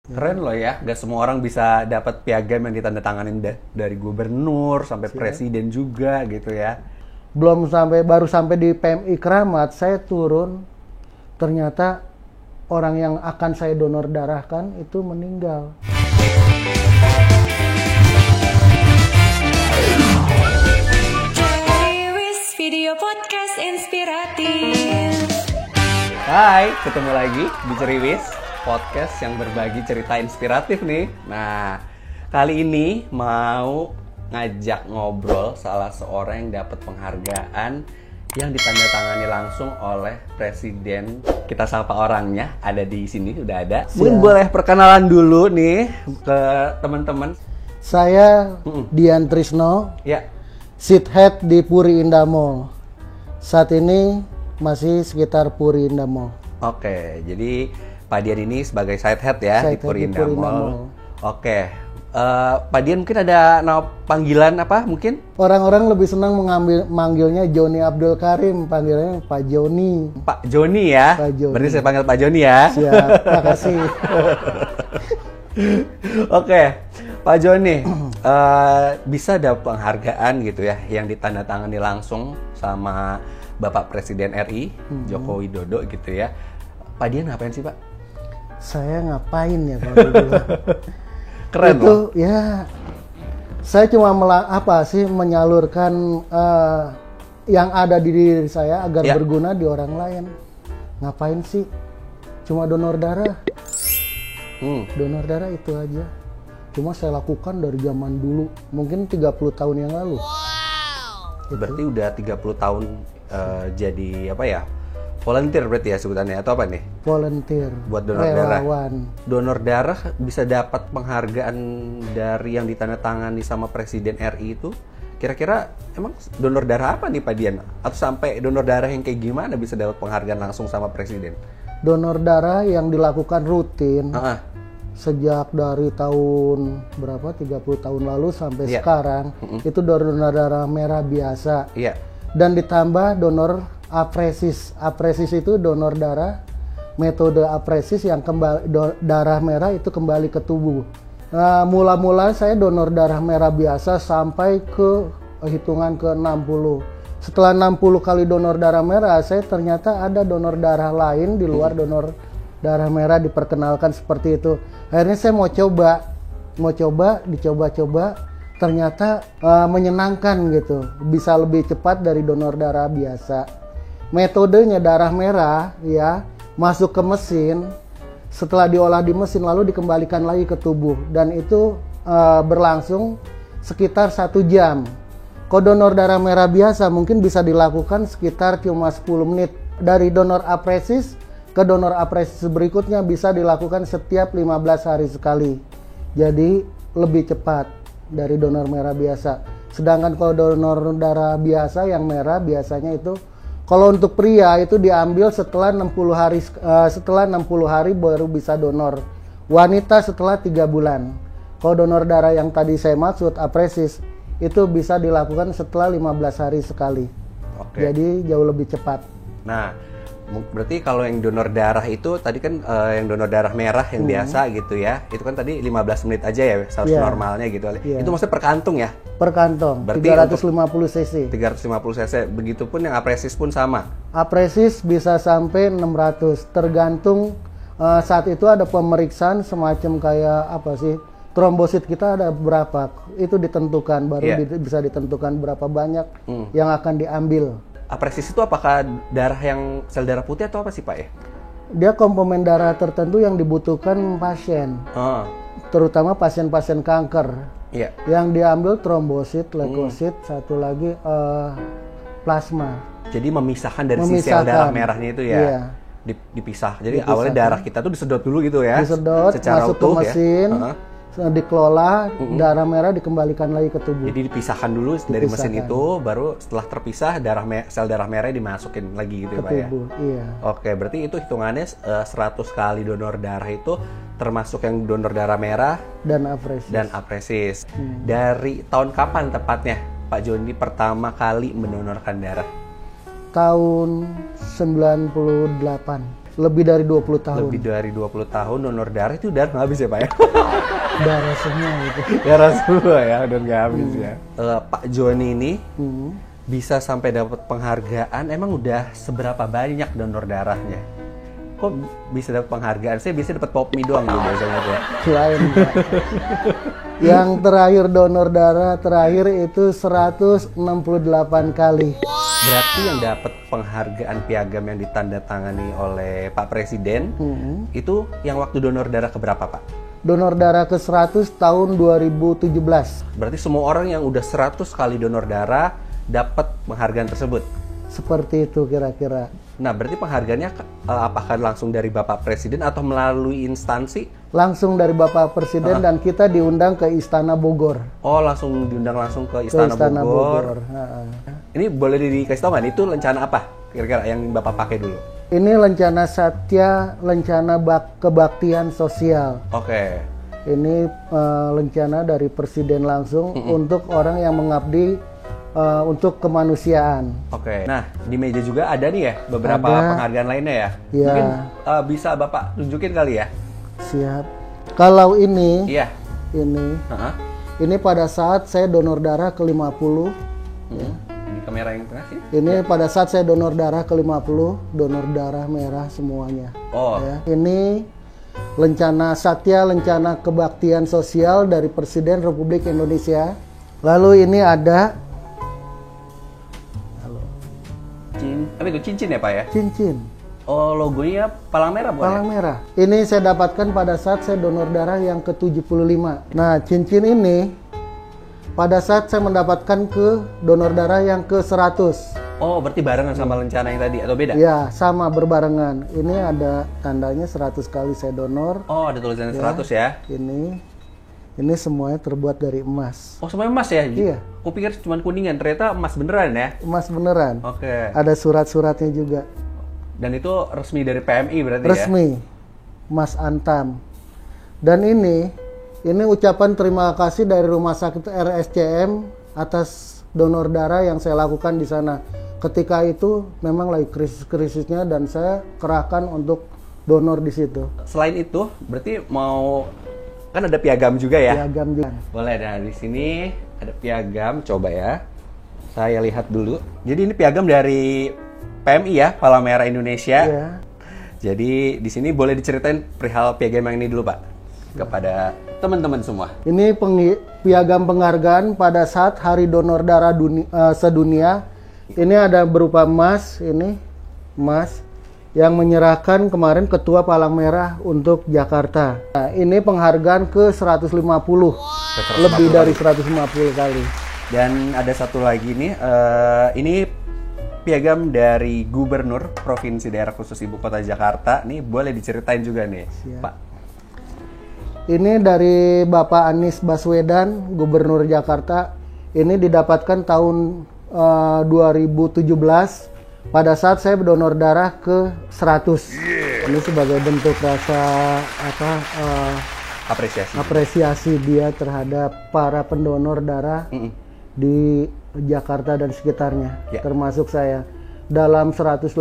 Keren loh ya, gak semua orang bisa dapat piagam yang ditandatanganin dari gubernur sampai presiden juga gitu ya. Baru sampai di PMI Keramat, saya turun, ternyata orang yang akan saya donor darahkan itu meninggal. Video podcast inspiratif. Hai, ketemu lagi di Ceriwis, podcast yang berbagi cerita inspiratif nih. Nah, kali ini mau ngajak ngobrol salah seorang yang dapat penghargaan yang ditandatangani langsung oleh presiden. Kita sapa orangnya, ada di sini, udah ada. Mungkin boleh perkenalan dulu nih ke teman-teman. Saya Dian Trisno, Ya, seat head di Puri Indah Mall. Saat ini masih sekitar Puri Indah Mall. oke. Jadi Pak Dian ini sebagai side head ya di Side head Puri di Indah Puri Indah Mall. Mall. Oke. Pak Dian mungkin ada nama panggilan apa mungkin? Orang-orang lebih senang manggilnya Joni Abdul Karim, panggilannya Pak Joni. Pak Joni ya. Pak Joni. Berarti saya panggil Pak Joni ya. Siap, makasih. Oke, Pak Joni, bisa ada penghargaan gitu ya yang ditandatangani langsung sama Bapak Presiden RI Joko Widodo gitu ya. Pak Dian ngapain sih Pak? Saya ngapain ya kalau dibilang? Keren itu loh. ya, saya cuma menyalurkan yang ada di diri saya agar Ya. berguna di orang lain. Ngapain sih? Cuma donor darah. Donor darah itu aja. Cuma saya lakukan dari zaman dulu, mungkin 30 tahun yang lalu. Berarti udah 30 tahun jadi apa ya? Volunteer berarti ya sebutannya atau apa nih? Volunteer, Buat donor darah. relawan. Donor darah bisa dapat penghargaan dari yang ditandatangani sama Presiden RI itu. Kira-kira emang donor darah apa nih Pak Dian? Atau sampai donor darah yang kayak gimana bisa dapat penghargaan langsung sama Presiden? Donor darah yang dilakukan rutin Ah, sejak dari tahun berapa, 30 tahun lalu sampai Iya. sekarang, itu donor darah merah biasa. iya. Dan ditambah donor apresis. Apresis itu donor darah, metode apresis yang darah merah itu kembali ke tubuh. Nah, mula-mula saya donor darah merah biasa sampai ke hitungan ke 60. Setelah 60 kali donor darah merah, saya ternyata ada donor darah lain di luar donor darah merah, diperkenalkan seperti itu. Akhirnya saya mau coba, dicoba-coba. Ternyata menyenangkan gitu, bisa lebih cepat dari donor darah biasa. Metodenya darah merah ya, masuk ke mesin, setelah diolah di mesin lalu dikembalikan lagi ke tubuh, dan itu berlangsung sekitar 1 jam. Kalau donor darah merah biasa mungkin bisa dilakukan sekitar cuma 10 menit. Dari donor apresis ke donor apresis berikutnya bisa dilakukan setiap 15 hari sekali. Jadi lebih cepat dari donor merah biasa. Sedangkan kalau donor darah biasa yang merah biasanya itu, kalau untuk pria itu diambil setelah 60 hari baru bisa donor. Wanita setelah 3 bulan. Kalau donor darah yang tadi saya maksud apresis itu bisa dilakukan setelah 15 hari sekali. Oke. Jadi jauh lebih cepat. Nah, berarti kalau yang donor darah itu tadi kan yang donor darah merah yang biasa gitu ya. Itu kan tadi 15 menit aja ya seharusnya Iya. normalnya gitu. Iya. Itu maksudnya per kantung ya? Per kantong, Berarti 350 cc. 350 cc. Begitupun yang apresis pun sama. Apresis bisa sampai 600, tergantung saat itu ada pemeriksaan semacam kayak apa sih, trombosit kita ada berapa, itu ditentukan, baru Iya. bisa ditentukan berapa banyak yang akan diambil. Apresis itu apakah darah yang sel darah putih atau apa sih Pak ya? Dia komponen darah tertentu yang dibutuhkan pasien, Oh, terutama pasien-pasien kanker. iya. Yang diambil trombosit, leukosit, satu lagi plasma. Jadi memisahkan dari si sel Memisahkan. darah merahnya itu ya. Iya. Dipisah. Jadi Dipisahkan. awalnya darah kita tuh disedot dulu gitu ya. Disedot, secara masuk ke utuh mesin, ya. dikelola, darah merah dikembalikan lagi ke tubuh. Jadi dipisahkan dulu dari mesin Dipisahkan. itu, baru setelah terpisah sel darah merah dimasukin lagi gitu Ke ya Pak ya. tubuh, iya. Oke, berarti itu hitungannya 100 kali donor darah itu termasuk yang donor darah merah Dan apresis. dan apresis. Dari tahun kapan tepatnya Pak Joni pertama kali mendonorkan darah? Tahun 98. Lebih dari 20 tahun. Lebih dari 20 tahun donor darah itu udah nggak habis ya Pak ya? Darah semua itu. Darah semua ya, udah nggak habis ya. Pak Joni ini bisa sampai dapat penghargaan, emang udah seberapa banyak donor darahnya? Kok bisa dapat penghargaan? Saya biasanya dapat pop mie doang tuh biasanya tuh. Lain Pak. Yang terakhir donor darah terakhir itu 168 kali. Berarti yang dapat penghargaan piagam yang ditandatangani oleh Pak Presiden itu yang waktu donor darah keberapa Pak? Donor darah ke 100 tahun 2017. Berarti semua orang yang udah 100 kali donor darah dapat penghargaan tersebut. Seperti itu kira-kira. Nah, berarti penghargaannya apakah langsung dari Bapak Presiden atau melalui instansi? Langsung dari Bapak Presiden dan kita diundang ke Istana Bogor. Oh, langsung diundang langsung ke Istana Bogor. Ini boleh dikasih tahu nggak? Itu lencana apa kira-kira yang Bapak pakai dulu? Ini lencana Satya, lencana kebaktian sosial. Oke. Ini lencana dari Presiden langsung untuk orang yang mengabdi untuk kemanusiaan. Oke. Nah, di meja juga ada nih ya beberapa penghargaan lainnya ya. Iya. Mungkin bisa Bapak tunjukin kali ya? Siap. Kalau ini, Iya. ini pada saat saya donor darah ke-50. Ya. Ini kamera yang tengah sih. Ini pada saat saya donor darah ke-50, donor darah merah semuanya. Oh. Ya. Ini lencana Satya, lencana kebaktian sosial dari Presiden Republik Indonesia. Lalu ini ada Apa itu cincin ya Pak ya? cincin. Oh, logonya palang merah bukan? Palang merah. Ini saya dapatkan pada saat saya donor darah yang ke-75. Nah, cincin ini pada saat saya mendapatkan ke donor darah yang ke-100. Oh, berarti barengan sama lencana yang tadi atau beda? Ya, sama berbarengan. Ini ada tandanya 100 kali saya donor. Oh, ada tulisannya 100 ya? Ini semuanya terbuat dari emas. Oh, semuanya emas ya? Iya. Aku pikir cuma kuningan, ternyata emas beneran ya? Emas beneran. Oke. Ada surat-suratnya juga. Dan itu resmi dari PMI berarti ya? Resmi. Mas Antam. Dan ini ucapan terima kasih dari Rumah Sakit RSCM atas donor darah yang saya lakukan di sana. Ketika itu memang lagi krisis-krisisnya dan saya kerahkan untuk donor di situ. Selain itu, berarti mau kan ada piagam juga ya? Piagam juga. Boleh, nah di sini ada piagam, coba ya. Saya lihat dulu. Jadi ini piagam dari PMI ya, Palang Merah Indonesia. Iya. Jadi di sini boleh diceritain perihal piagam yang ini dulu Pak, kepada teman-teman semua. Ini piagam penghargaan pada saat Hari Donor Darah Sedunia. Ini ada berupa emas, emas yang menyerahkan kemarin Ketua Palang Merah untuk Jakarta. Nah, ini penghargaan ke-150. Lebih dari 150 kali. Dan ada satu lagi nih, ini piagam dari Gubernur Provinsi Daerah Khusus Ibu Kota Jakarta. Nih boleh diceritain juga nih, Siap. Pak. Ini dari Bapak Anies Baswedan, Gubernur Jakarta. Ini didapatkan tahun 2017 pada saat saya donor darah ke 100. Ini sebagai bentuk rasa apresiasi dia terhadap para pendonor darah di Jakarta dan sekitarnya, termasuk saya. Dalam 184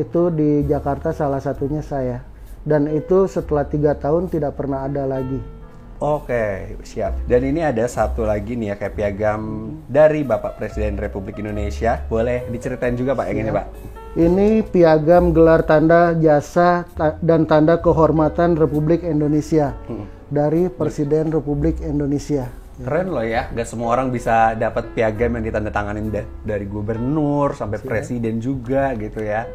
itu di Jakarta salah satunya saya. Dan itu setelah 3 tahun tidak pernah ada lagi. Oke, siap. Dan ini ada satu lagi nih ya, kayak piagam dari Bapak Presiden Republik Indonesia. Boleh diceritain juga Pak yang ini Pak? Ini piagam gelar tanda jasa dan tanda kehormatan Republik Indonesia dari Presiden Republik Indonesia. Keren loh ya, gak semua orang bisa dapat piagam yang ditandatanganin dari gubernur sampai presiden juga gitu ya.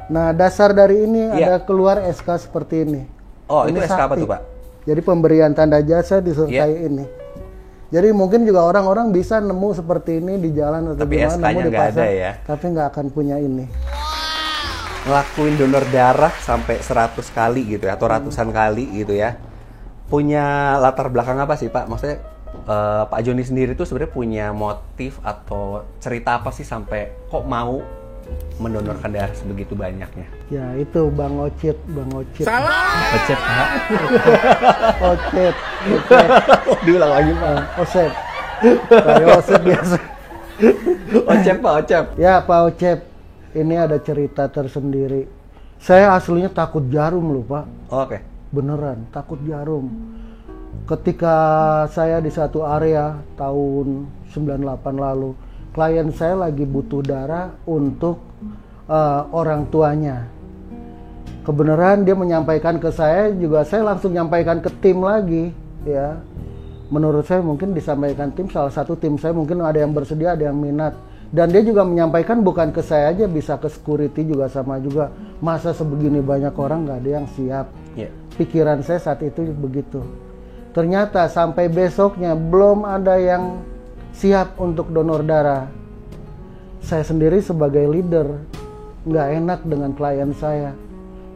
Nah, dasar dari ini ada keluar SK seperti ini. Oh, ini itu SK apa tuh Pak? Jadi pemberian tanda jasa disertai ini. Jadi mungkin juga orang-orang bisa nemu seperti ini di jalan atau tapi di mana, nemu di pasar, ya. Tapi nggak akan punya ini. Ngelakuin donor darah sampai 100 kali gitu ya, atau ratusan kali gitu ya. Punya latar belakang apa sih Pak? Maksudnya Pak Joni sendiri tuh sebenarnya punya motif atau cerita apa sih sampai kok mau mendonorkan darah sebegitu banyaknya? Ya itu Bang Ocit. Salah. Ocet Pak. Ocet. Diulang lagi Pak. Ocet. Kayak Ocet biasa. Ocep Pak, Ocep. Ya Pak Ocep. Ini ada cerita tersendiri. Saya aslinya takut jarum loh Pak. Oke. Beneran, takut jarum. Ketika saya di satu area tahun 98 lalu, klien saya lagi butuh darah untuk orang tuanya. Kebenaran dia menyampaikan ke saya, juga saya langsung nyampaikan ke tim lagi, ya. Menurut saya mungkin disampaikan tim, salah satu tim saya mungkin ada yang bersedia, ada yang minat. Dan dia juga menyampaikan bukan ke saya aja, bisa ke security juga sama juga. Masa sebegini banyak orang nggak ada yang siap. Yeah. Pikiran saya saat itu begitu. Ternyata sampai besoknya belum ada yang siap untuk donor darah. Saya sendiri sebagai leader nggak enak dengan klien saya.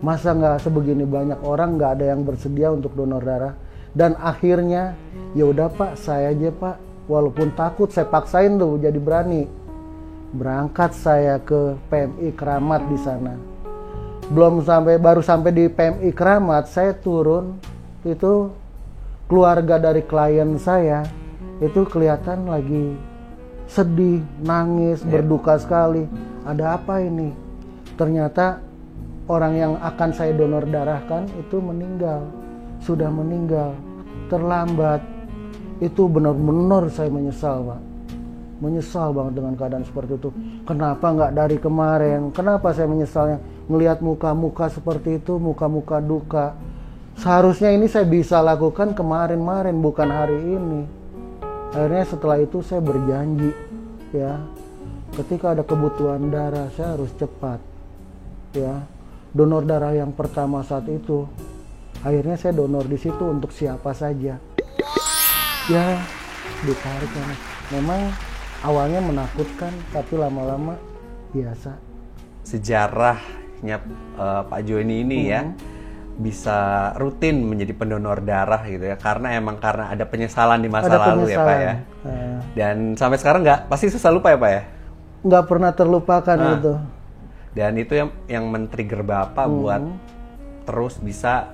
Masa nggak sebegini banyak orang nggak ada yang bersedia untuk donor darah. Dan akhirnya ya udah Pak, saya aja Pak. Walaupun takut saya paksain tuh jadi berani. Berangkat saya ke PMI Keramat di sana. Baru sampai di PMI Keramat, saya turun, itu keluarga dari klien saya itu kelihatan lagi sedih, nangis, berduka sekali. Ada apa ini? Ternyata orang yang akan saya donor darahkan itu meninggal, sudah meninggal, terlambat. Itu benar-benar saya menyesal Pak. Menyesal banget dengan keadaan seperti itu. Kenapa nggak dari kemarin? Kenapa saya menyesalnya? Melihat muka-muka seperti itu, muka-muka duka. Seharusnya ini saya bisa lakukan kemarin-marin, bukan hari ini. Akhirnya setelah itu saya berjanji, ya, ketika ada kebutuhan darah saya harus cepat, ya. Donor darah yang pertama saat itu, akhirnya saya donor di situ untuk siapa saja. Ya, ditarik kan. Memang awalnya menakutkan, tapi lama-lama biasa. Sejarahnya Pak Joni ini ya bisa rutin menjadi pendonor darah gitu ya, karena ada penyesalan di masa lalu ya Pak ya. Dan sampai sekarang pasti susah lupa ya Pak ya? Nggak pernah terlupakan itu. Dan itu yang men-trigger Bapak buat terus bisa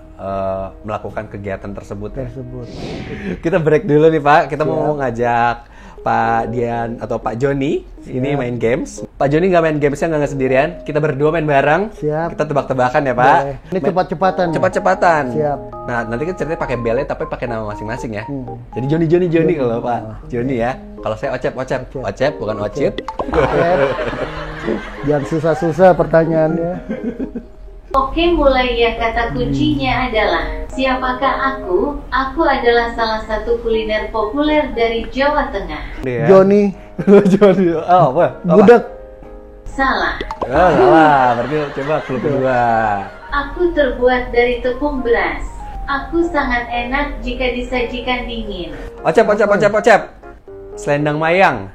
melakukan kegiatan tersebut. Kita break dulu nih Pak, kita mau ngajak Pak Dian atau Pak Joni ini main games. Pak Joni nggak main gamesnya nggak sendirian, kita berdua main bareng. Siap. Kita tebak-tebakan ya Pak. Ini cepat-cepatan. Cepat-cepatan. Siap. Nah nanti kita ceritanya pakai belnya tapi pakai nama masing-masing ya. Jadi Joni kalau Pak Joni ya. Kalau saya Ocep bukan Ocit. Jangan susah-susah pertanyaannya. Oke, mulai ya. Kata kuncinya adalah siapakah aku? Aku adalah salah satu kuliner populer dari Jawa Tengah. Joni. Joni. Oh, apa? Gudeg. Salah. Oh, salah. Berarti coba clue kedua. Aku terbuat dari tepung beras. Aku sangat enak jika disajikan dingin. Ocep. Selendang mayang.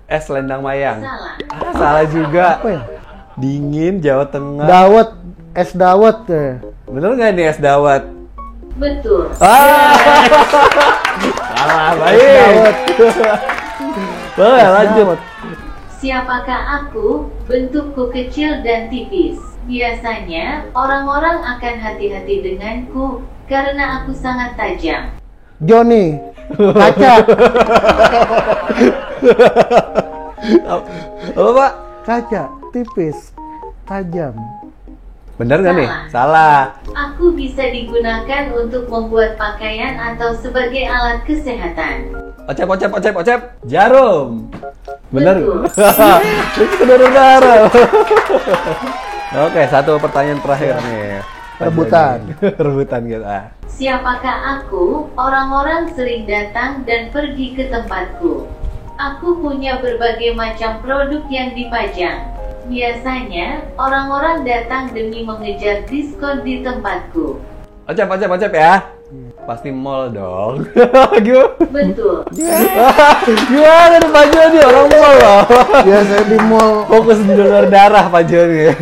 Selendang mayang. Salah. Salah juga. Apa ya? Dingin Jawa Tengah. Dawet. Es dawet ya. Bener nggak nih es dawet? Betul. Salah, baik. Boleh lanjut. Siapakah aku? Bentukku kecil dan tipis. Biasanya orang-orang akan hati-hati denganku karena aku sangat tajam. Joni. Kaca. Apa Pak? Kaca. Tipis. Tajam. Bener nggak nih? Salah. Aku bisa digunakan untuk membuat pakaian atau sebagai alat kesehatan. Ocep. Jarum. Bener. Betul. Itu darah. Oke, satu pertanyaan terakhir nih. Rebutan kita. Siapakah aku? Orang-orang sering datang dan pergi ke tempatku. Aku punya berbagai macam produk yang dipajang. Biasanya, orang-orang datang demi mengejar diskon di tempatku. Ocep ya. Pasti mall dong. Gimana? Betul. Gimana nih Pak Joni? Orang mall loh. Ya saya di mall. Fokus di donor darah Pak Joni. Ya,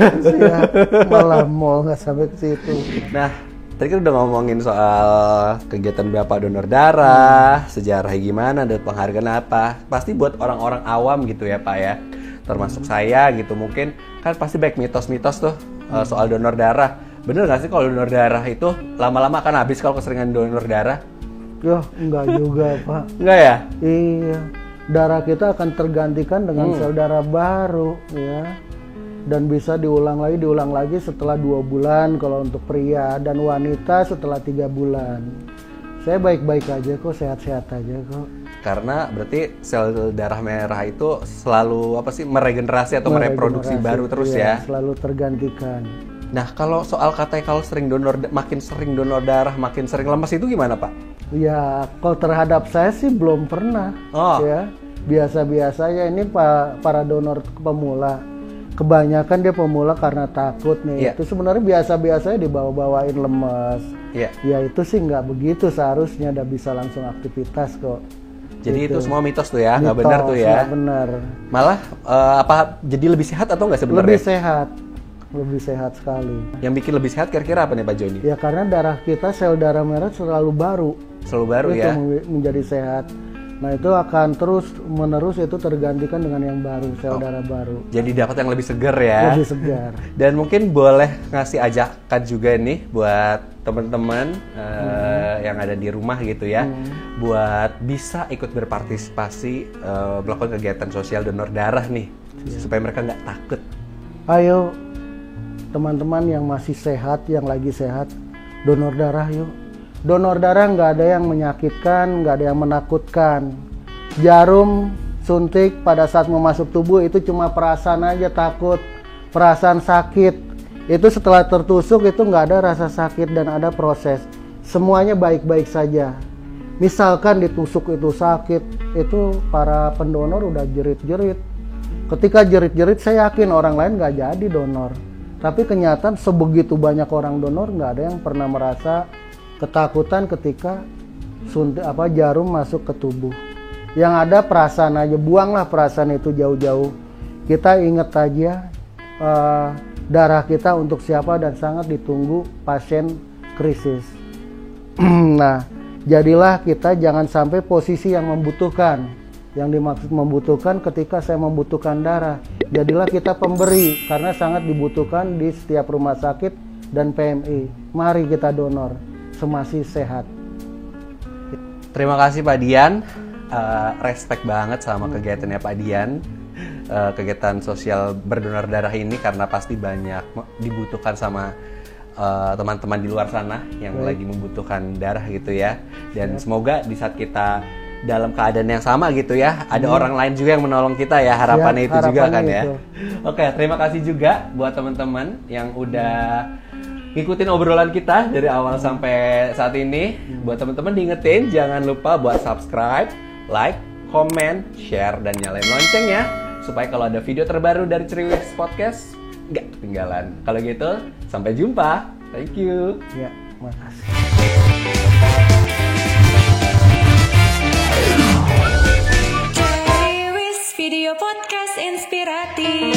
malah mall nggak sampai ke situ. Nah, tadi kan udah ngomongin soal kegiatan Bapak donor darah, sejarahnya gimana, dan penghargaan apa. Pasti buat orang-orang awam gitu ya Pak ya. Termasuk saya gitu, mungkin kan pasti banyak mitos-mitos tuh soal donor darah. Bener gak sih kalau donor darah itu lama-lama akan habis kalau keseringan donor darah? Yo, enggak juga Pak. Enggak ya? Iya, darah kita akan tergantikan dengan sel darah baru, ya. dan bisa diulang lagi setelah 2 bulan kalau untuk pria, dan wanita setelah 3 bulan. Saya baik-baik aja kok, sehat-sehat aja kok. Karena berarti sel darah merah itu selalu meregenerasi atau mereproduksi baru terus iya, ya. Selalu tergantikan. Nah, kalau soal katanya kalau makin sering donor darah makin sering lemas itu gimana, Pak? Ya, kalau terhadap saya sih belum pernah. Ya, biasa-biasa ya, ini para donor pemula. Kebanyakan dia pemula karena takut nih. Itu sebenarnya biasa-biasanya dibawa-bawain lemas. Ya itu sih nggak begitu, seharusnya udah bisa langsung aktivitas kok. Jadi itu semua mitos tuh ya, nggak benar tuh ya? Nggak benar. Malah jadi lebih sehat atau nggak sebenarnya? Lebih sehat sekali. Yang bikin lebih sehat kira-kira apa nih Pak Joni? Ya karena darah kita, sel darah merah selalu baru. Selalu baru itu ya? Menjadi sehat. Nah itu akan terus menerus itu tergantikan dengan yang baru, sel darah baru. Jadi dapat yang lebih segar ya? Lebih segar. Dan mungkin boleh ngasih ajakan juga nih buat teman-teman yang ada di rumah gitu ya, buat bisa ikut berpartisipasi melakukan kegiatan sosial donor darah nih, supaya mereka nggak takut. Ayo teman-teman yang masih sehat, yang lagi sehat, donor darah yuk. Donor darah nggak ada yang menyakitkan, nggak ada yang menakutkan. Jarum suntik pada saat mau masuk tubuh itu cuma perasaan aja takut, perasaan sakit. Itu setelah tertusuk itu nggak ada rasa sakit dan ada proses. Semuanya baik-baik saja. Misalkan ditusuk itu sakit, itu para pendonor udah jerit-jerit. Ketika jerit-jerit saya yakin orang lain nggak jadi donor. Tapi kenyataan sebegitu banyak orang donor nggak ada yang pernah merasa ketakutan ketika jarum masuk ke tubuh. Yang ada perasaan aja, buanglah perasaan itu jauh-jauh. Kita ingat aja darah kita untuk siapa dan sangat ditunggu pasien krisis. Nah, jadilah kita jangan sampai posisi yang membutuhkan. Yang dimaksud membutuhkan ketika saya membutuhkan darah. Jadilah kita pemberi karena sangat dibutuhkan di setiap rumah sakit dan PMI. Mari kita donor. Semasih sehat. Terima kasih Pak Dian, respect banget sama kegiatannya Pak Dian, kegiatan sosial berdonor darah ini karena pasti banyak dibutuhkan sama teman-teman di luar sana yang lagi membutuhkan darah gitu ya. Dan semoga di saat kita dalam keadaan yang sama gitu ya, ada orang lain juga yang menolong kita ya, harapannya itu juga kan ya. Oke, terima kasih juga buat teman-teman yang udah ngikutin obrolan kita dari awal sampai saat ini. Buat teman-teman diingetin jangan lupa buat subscribe, like, comment, share, dan nyalain loncengnya supaya kalau ada video terbaru dari Ceriwis Podcast nggak ketinggalan. Kalau gitu, sampai jumpa. Thank you. Ya, makasih. Ceriwis Video Podcast Inspiratif.